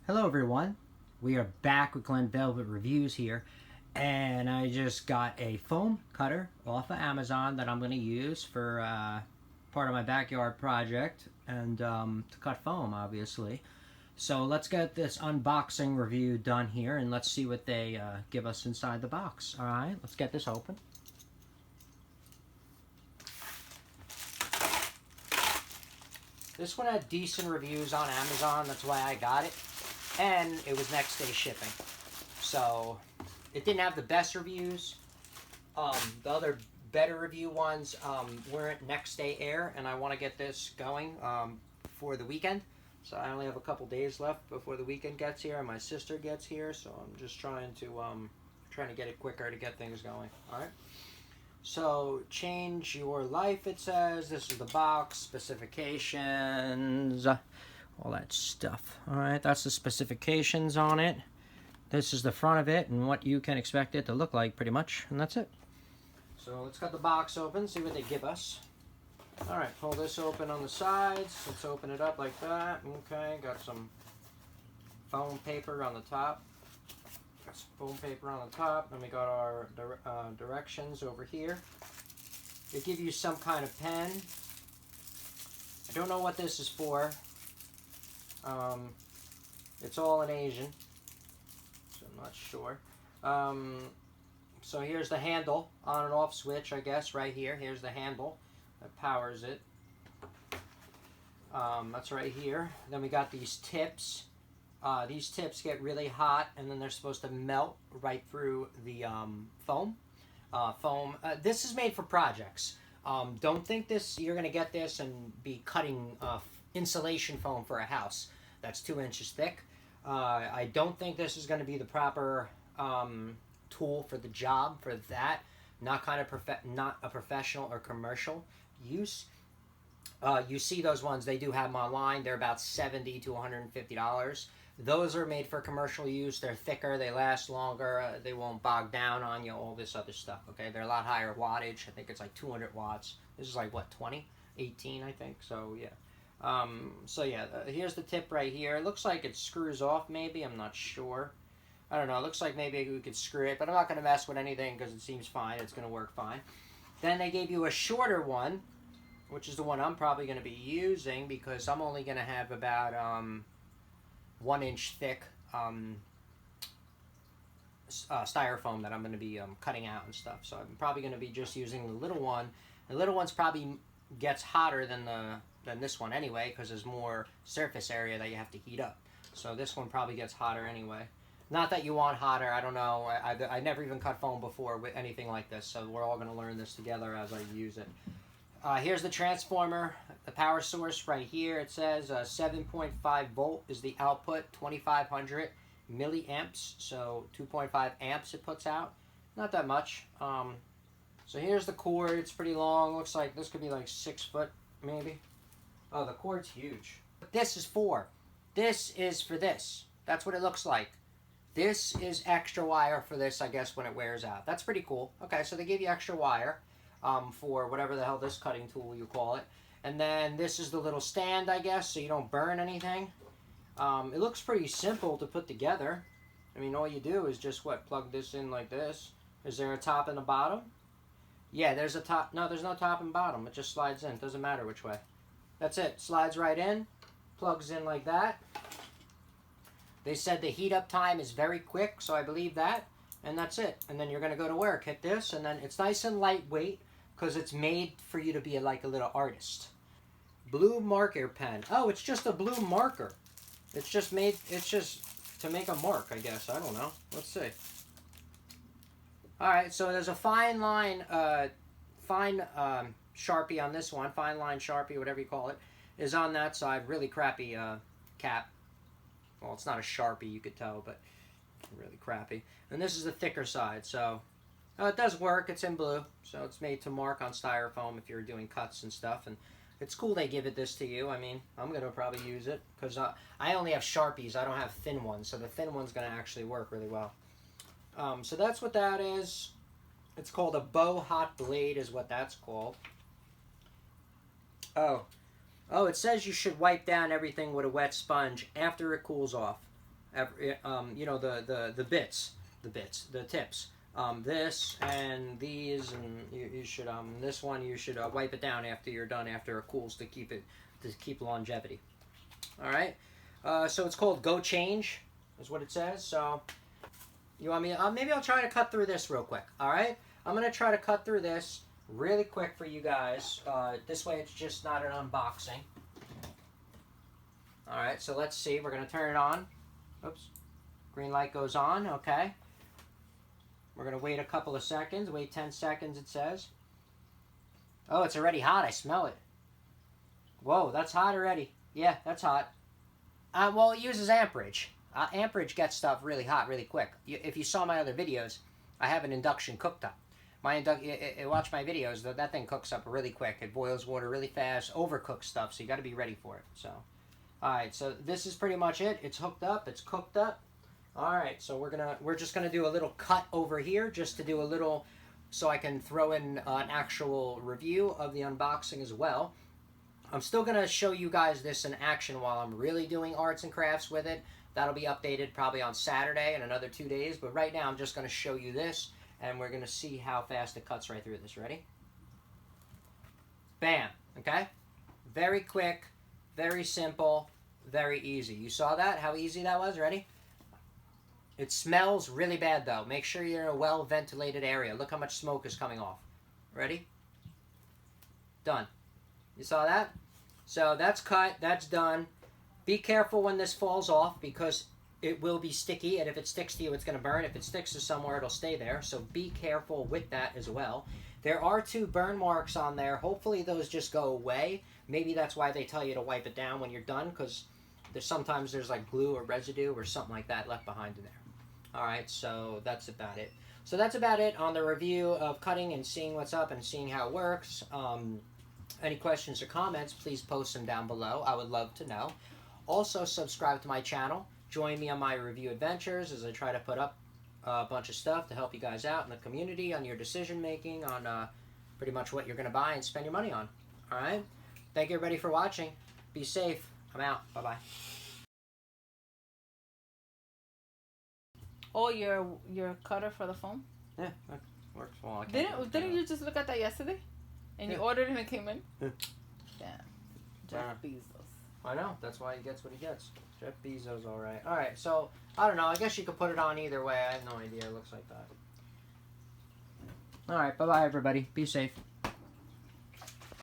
Hello everyone, we are back with Glen Velvet Reviews here, and I just got a foam cutter off of Amazon that I'm going to use for part of my backyard project and to cut foam, obviously. So let's get this unboxing review done here and let's see what they give us inside the box. Alright, let's get this open. This one had decent reviews on Amazon, that's why I got it. And it was next day shipping. So it didn't have the best reviews. The other better review ones weren't next day air, and I want to get this going for the weekend. So I only have a couple days left before the weekend gets here and my sister gets here, so I'm just trying to get it quicker to get things going. All right. So, change your life, it says. This is the box, specifications, all that stuff. Alright, that's the specifications on it. This is the front of it and what you can expect it to look like, pretty much. And that's it. So, let's cut the box open, see what they give us. Alright, pull this open on the sides. Let's open it up like that. Okay, got some foam paper on the top. Got some foam paper on the top, and we got our directions over here. They give you some kind of pen. I don't know what this is for. It's all in Asian, so I'm not sure. So here's the handle, on and off switch, I guess, right here. Here's the handle that powers it. That's right here. Then we got these tips. These tips get really hot, and then they're supposed to melt right through the foam. This is made for projects. Don't think you're going to get this and be cutting insulation foam for a house that's 2 inches thick. I don't think this is going to be the proper tool for the job for that. Not a professional or commercial use. You see those ones, they do have them online. They're about $70 to $150. Those are made for commercial use. They're thicker, they last longer, they won't bog down on you, all this other stuff, okay? They're a lot higher wattage. I think it's like 200 watts. This is like, what, 20? 18, I think, so yeah. Here's the tip right here. It looks like it screws off, maybe. I'm not sure. I don't know. It looks like maybe we could screw it, but I'm not going to mess with anything because it seems fine. It's going to work fine. Then they gave you a shorter one, which is the one I'm probably going to be using because I'm only going to have about 1 inch thick styrofoam that I'm going to be cutting out and stuff. So I'm probably going to be just using the little one. The little one's probably gets hotter than this one anyway because there's more surface area that you have to heat up. So this one probably gets hotter anyway. Not that you want hotter, I don't know. I never even cut foam before with anything like this, so we're all going to learn this together as I use it. Here's the transformer, the power source right here. It says 7.5 volt is the output, 2500 milliamps, so 2.5 amps it puts out. Not that much. So here's the cord. It's pretty long. Looks like this could be like 6 foot, maybe. Oh, the cord's huge. What this is for. This is for this. That's what it looks like. This is extra wire for this, I guess, when it wears out. That's pretty cool. Okay, so they give you extra wire for whatever the hell this cutting tool you call it. And then this is the little stand, I guess, so you don't burn anything. It looks pretty simple to put together. I mean, all you do is just, plug this in like this. Is there a top and a bottom? Yeah, there's a top. No, there's no top and bottom. It just slides in. It doesn't matter which way. That's it. Slides right in. Plugs in like that. They said the heat up time is very quick, so I believe that. And that's it. And then you're going to go to work. Hit this, and then it's nice and lightweight because it's made for you to be like a little artist. Blue marker pen. Oh, it's just a blue marker. It's just to make a mark, I guess. I don't know. Let's see. Alright, so there's a fine line, Sharpie on this one. Fine line Sharpie, whatever you call it, is on that side. Really crappy cap. Well, it's not a Sharpie, you could tell, but really crappy. And this is the thicker side, so it does work. It's in blue, so it's made to mark on styrofoam if you're doing cuts and stuff. And it's cool they give it this to you. I mean, I'm going to probably use it because I only have Sharpies. I don't have thin ones, so the thin one's going to actually work really well. So that's what that is. It's called a bow hot blade is what that's called. Oh, it says you should wipe down everything with a wet sponge after it cools off. you know, the bits, the tips. This and these, and you should this one you should wipe it down after you're done, after it cools, to keep longevity. All right. So it's called GOCHANGE, is what it says. So you want me? Maybe I'll try to cut through this real quick. All right. I'm gonna try to cut through this really quick for you guys. This way, it's just not an unboxing. All right. So let's see. We're gonna turn it on. Oops. Green light goes on. Okay. We're going to wait a couple of seconds. Wait 10 seconds, it says. Oh, it's already hot. I smell it. Whoa, that's hot already. Yeah, that's hot. Well, it uses amperage. Amperage gets stuff really hot really quick. If you saw my other videos, I have an induction cooktop. Watch my videos. That thing cooks up really quick. It boils water really fast, overcooks stuff, so you got to be ready for it. So, all right, so this is pretty much it. It's hooked up. It's cooked up. All right, so we're just gonna do a little cut over here, just to do a little, so I can throw in an actual review of the unboxing as well. I'm still gonna show you guys this in action while I'm really doing arts and crafts with it. That'll be updated probably on Saturday in another 2 days, but right now I'm just gonna show you this, and we're gonna see how fast it cuts right through this. Ready? Bam. Okay. Very quick, very simple, very easy. You saw that? How easy that was? Ready? It smells really bad, though. Make sure you're in a well-ventilated area. Look how much smoke is coming off. Ready? Done. You saw that? So that's cut. That's done. Be careful when this falls off, because it will be sticky, and if it sticks to you, it's going to burn. If it sticks to somewhere, it'll stay there. So be careful with that as well. There are 2 burn marks on there. Hopefully those just go away. Maybe that's why they tell you to wipe it down when you're done, because sometimes there's like glue or residue or something like that left behind in there. Alright, so that's about it. So that's about it on the review of cutting and seeing what's up and seeing how it works. Any questions or comments, please post them down below. I would love to know. Also, subscribe to my channel. Join me on my review adventures as I try to put up a bunch of stuff to help you guys out in the community on your decision making, on pretty much what you're going to buy and spend your money on. Alright? Thank you everybody for watching. Be safe. I'm out. Bye-bye. Oh, your cutter for the foam? Yeah, that works well. I can't Didn't you just look at that yesterday? And you ordered it and it came in? Yeah. Damn. Jeff Bezos. I know. That's why he gets what he gets. Jeff Bezos, all right. All right, so, I don't know. I guess you could put it on either way. I have no idea. It looks like that. All right, bye-bye, everybody. Be safe.